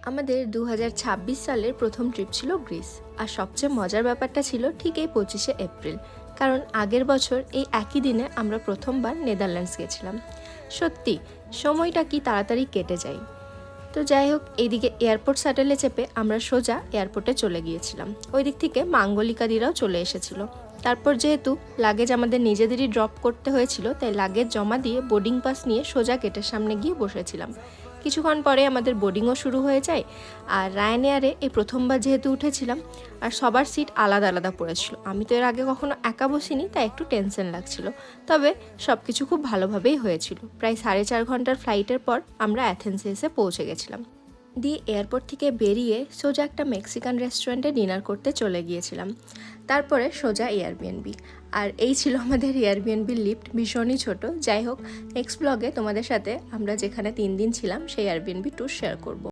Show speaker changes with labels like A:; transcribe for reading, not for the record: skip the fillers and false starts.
A: আমাদের 2026 সালের প্রথম ট্রিপ ছিল গ্রিস। আর সবচেয়ে মজার ব্যাপারটা ছিল ঠিক এই 25শে এপ্রিল, কারণ আগের বছর এই একই দিনে আমরা প্রথমবার নেদারল্যান্ডস গেছিলাম। সত্যি সময়টা কি তাড়াতাড়ি কেটে যায়। তো যাই হোক, এইদিকে এয়ারপোর্ট শাটেলে চেপে আমরা সোজা এয়ারপোর্টে চলে গিয়েছিলাম। ওই দিক থেকে মাঙ্গলিকাদিরাও চলে এসেছিল। তারপর যেহেতু লাগেজ আমাদের নিজেদেরই ড্রপ করতে হয়েছিল, তাই লাগেজ জমা দিয়ে বোর্ডিং পাস নিয়ে সোজা গেটের সামনে গিয়ে বসেছিলাম। কিছুক্ষণ পরে আমাদের বোর্ডিংও শুরু হয়ে যায়। আর রায়ানএয়ারে এই প্রথমবার যেহেতু উঠেছিলাম, আর সবার সিট আলাদা আলাদা পড়েছিল। আমি তো এর আগে কখনো একা বসিনি, তাই একটু টেনশন লাগছিল। তবে সব কিছু খুব ভালোভাবেই হয়েছিল। প্রায় 4.5 ঘন্টার ফ্লাইটের পর আমরা অ্যাথেন্সে এসে পৌঁছে গেছিলাম। দিয়ে এয়ারপোর্ট থেকে বেরিয়ে সোজা একটা মেক্সিকান রেস্টুরেন্টে ডিনার করতে চলে গিয়েছিলাম। তারপরে সোজা এয়ারবিএনবি। আর এই ছিল আমাদের এয়ারবিএনবির লিফট, ভীষণই ছোট। যাই হোক, নেক্সট ব্লগে তোমাদের সাথে আমরা যেখানে 3 দিন ছিলাম সেই এয়ারবিএনবি ট্যুর শেয়ার করব।